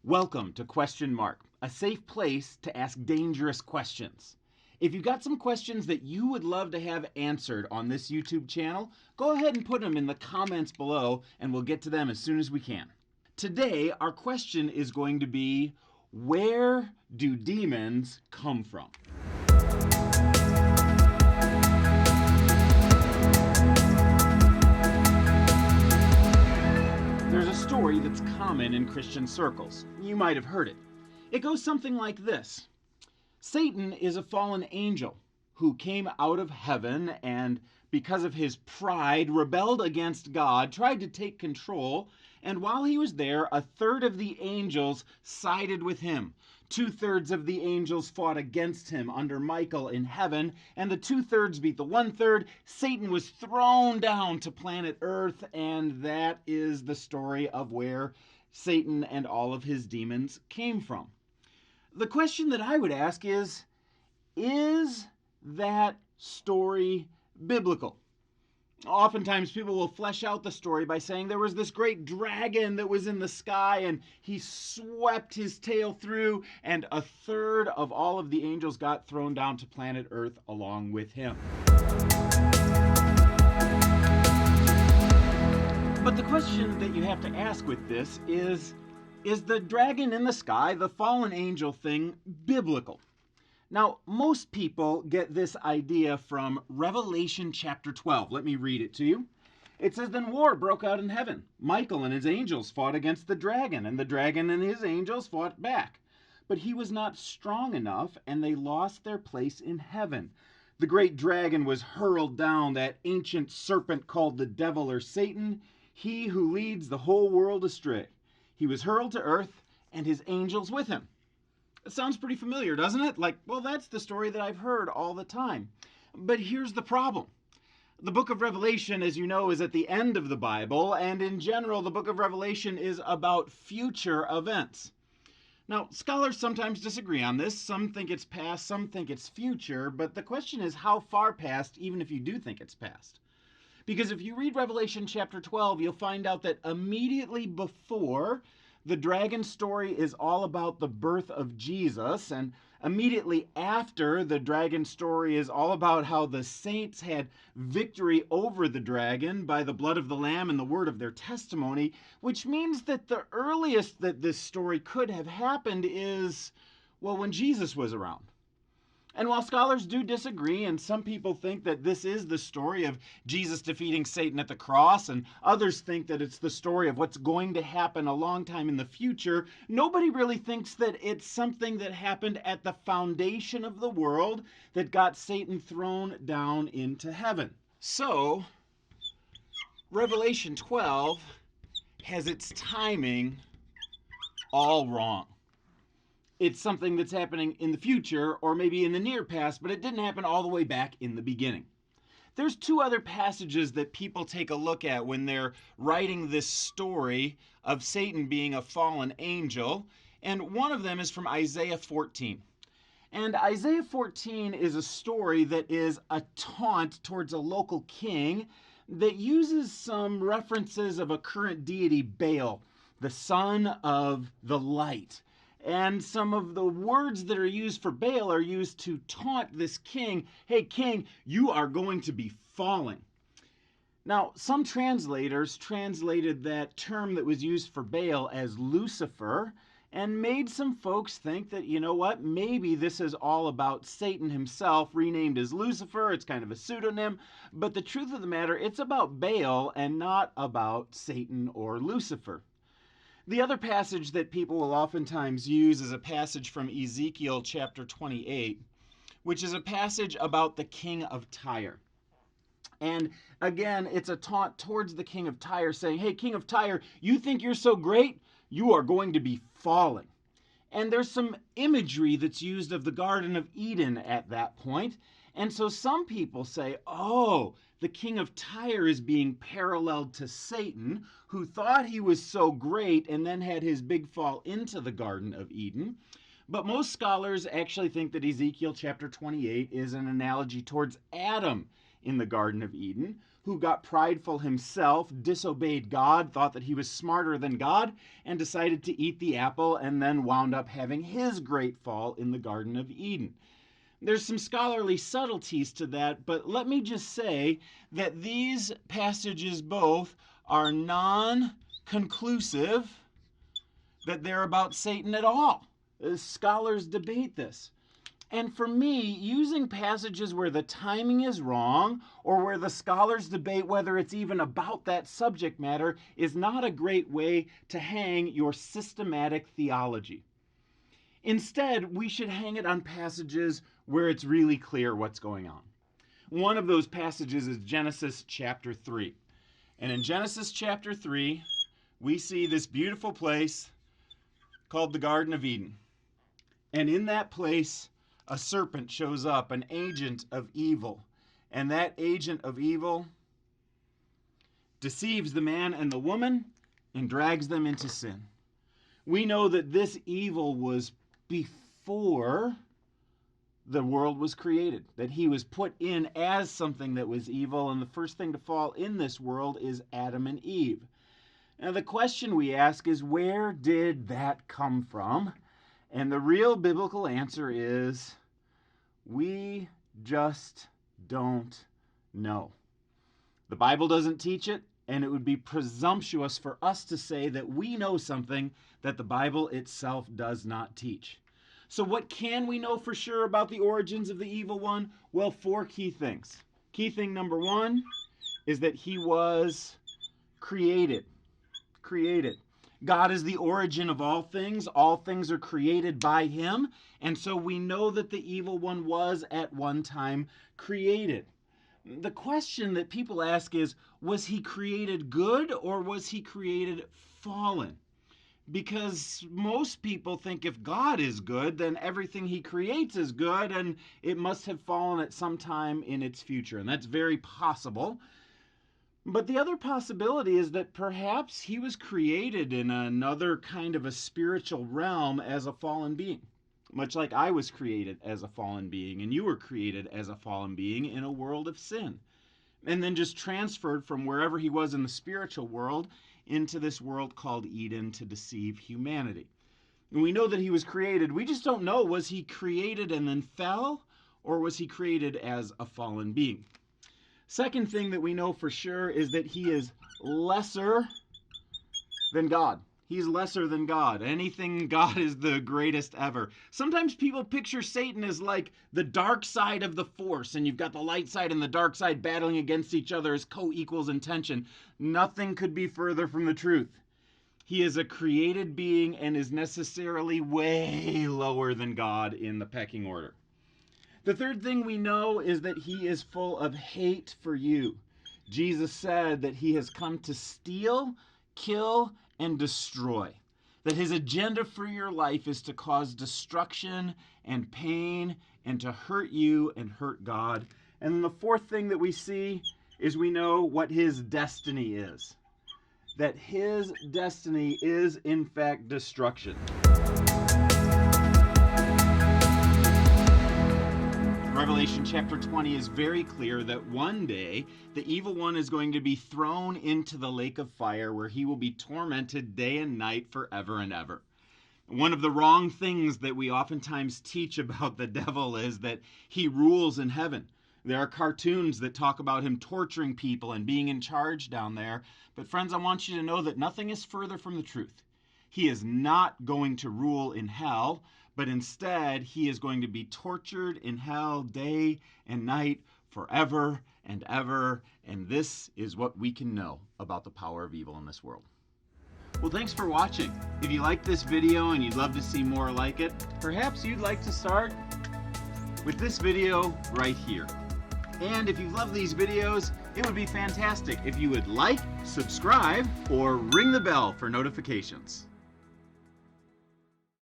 Welcome to Question Mark, a safe place to ask dangerous questions. If you've got some questions that you would love to have answered on this YouTube channel, go ahead and put them in the comments below and we'll get to them as soon as we can. Today, our question is going to be, where do demons come from? There's a story that's common in Christian circles. You might have heard it. It goes something like this. Satan is a fallen angel who came out of heaven and, because of his pride, rebelled against God, tried to take control, and while he was there, a third of the angels sided with him. 2/3 of the angels fought against him under Michael in heaven, and the 2/3 beat the 1/3. Satan was thrown down to planet Earth, and that is the story of where Satan and all of his demons came from. The question that I would ask is that story biblical? Oftentimes people will flesh out the story by saying there was this great dragon that was in the sky and he swept his tail through and a third of all of the angels got thrown down to planet Earth along with him. But the question that you have to ask with this is the dragon in the sky, the fallen angel thing, biblical? Now, most people get this idea from Revelation chapter 12. Let me read it to you. It says, "Then war broke out in heaven. Michael and his angels fought against the dragon, and the dragon and his angels fought back. But he was not strong enough, and they lost their place in heaven. The great dragon was hurled down, that ancient serpent called the devil or Satan, he who leads the whole world astray. He was hurled to earth, and his angels with him." It sounds pretty familiar, doesn't it? Like, well, that's the story that I've heard all the time. But here's the problem. The book of Revelation, as you know, is at the end of the Bible, and in general, the book of Revelation is about future events. Now, scholars sometimes disagree on this. Some think it's past, some think it's future, but the question is how far past, even if you do think it's past. Because if you read Revelation chapter 12, you'll find out that immediately before the dragon story is all about the birth of Jesus, and immediately after the dragon story is all about how the saints had victory over the dragon by the blood of the Lamb and the word of their testimony, which means that the earliest that this story could have happened is, well, when Jesus was around. And while scholars do disagree, and some people think that this is the story of Jesus defeating Satan at the cross, and others think that it's the story of what's going to happen a long time in the future, nobody really thinks that it's something that happened at the foundation of the world that got Satan thrown down into heaven. So, Revelation 12 has its timing all wrong. It's something that's happening in the future or maybe in the near past, but it didn't happen all the way back in the beginning. There's two other passages that people take a look at when they're writing this story of Satan being a fallen angel, and one of them is from Isaiah 14. And Isaiah 14 is a story that is a taunt towards a local king that uses some references of a current deity, Baal, the son of the light. And some of the words that are used for Baal are used to taunt this king. Hey, king, you are going to be falling. Now, some translators translated that term that was used for Baal as Lucifer and made some folks think that, you know what, maybe this is all about Satan himself, renamed as Lucifer. It's kind of a pseudonym. But the truth of the matter, it's about Baal and not about Satan or Lucifer. The other passage that people will oftentimes use is a passage from Ezekiel chapter 28, which is a passage about the king of Tyre. And again, it's a taunt towards the king of Tyre saying, hey, king of Tyre, you think you're so great? You are going to be falling. And there's some imagery that's used of the Garden of Eden at that point. And so some people say, oh, the king of Tyre is being paralleled to Satan, who thought he was so great and then had his big fall into the Garden of Eden. But most scholars actually think that Ezekiel chapter 28 is an analogy towards Adam in the Garden of Eden, who got prideful himself, disobeyed God, thought that he was smarter than God, and decided to eat the apple, and then wound up having his great fall in the Garden of Eden. There's some scholarly subtleties to that, but let me just say that these passages both are non-conclusive that they're about Satan at all. Scholars debate this. And for me, using passages where the timing is wrong or where the scholars debate whether it's even about that subject matter is not a great way to hang your systematic theology. Instead, we should hang it on passages where it's really clear what's going on. One of those passages is Genesis chapter 3. And in Genesis chapter 3, we see this beautiful place called the Garden of Eden. And in that place, a serpent shows up, an agent of evil. And that agent of evil deceives the man and the woman and drags them into sin. We know that this evil was before the world was created, that he was put in as something that was evil, and the first thing to fall in this world is Adam and Eve. Now the question we ask is, where did that come from? And the real biblical answer is, we just don't know. The Bible doesn't teach it, and it would be presumptuous for us to say that we know something that the Bible itself does not teach. So what can we know for sure about the origins of the evil one? Well, 4 key things. Key thing number 1 is that he was created. God is the origin of all things. All things are created by him. And so we know that the evil one was at one time created. The question that people ask is, was he created good or was he created fallen? Because most people think if God is good, then everything he creates is good, and it must have fallen at some time in its future. And that's very possible. But the other possibility is that perhaps he was created in another kind of a spiritual realm as a fallen being. Much like I was created as a fallen being, and you were created as a fallen being in a world of sin. And then just transferred from wherever he was in the spiritual world into this world called Eden to deceive humanity. And we know that he was created. We just don't know, was he created and then fell, or was he created as a fallen being? Second thing that we know for sure is that he is lesser than God. He's lesser than God. Anything God is the greatest ever. Sometimes people picture Satan as like the dark side of the force, and you've got the light side and the dark side battling against each other as co-equals in tension. Nothing could be further from the truth. He is a created being and is necessarily way lower than God in the pecking order. The third thing we know is that he is full of hate for you. Jesus said that he has come to steal, kill, and destroy. That his agenda for your life is to cause destruction and pain and to hurt you and hurt God. And then the fourth thing that we see is we know what his destiny is. That his destiny is in fact destruction. Revelation chapter 20 is very clear that one day the evil one is going to be thrown into the lake of fire where he will be tormented day and night forever and ever. One of the wrong things that we oftentimes teach about the devil is that he rules in heaven. There are cartoons that talk about him torturing people and being in charge down there. But friends, I want you to know that nothing is further from the truth. He is not going to rule in hell, but instead he is going to be tortured in hell day and night forever and ever. And this is what we can know about the power of evil in this world. Well, thanks for watching. If you liked this video and you'd love to see more like it, perhaps you'd like to start with this video right here. And if you love these videos, it would be fantastic if you would like, subscribe, or ring the bell for notifications.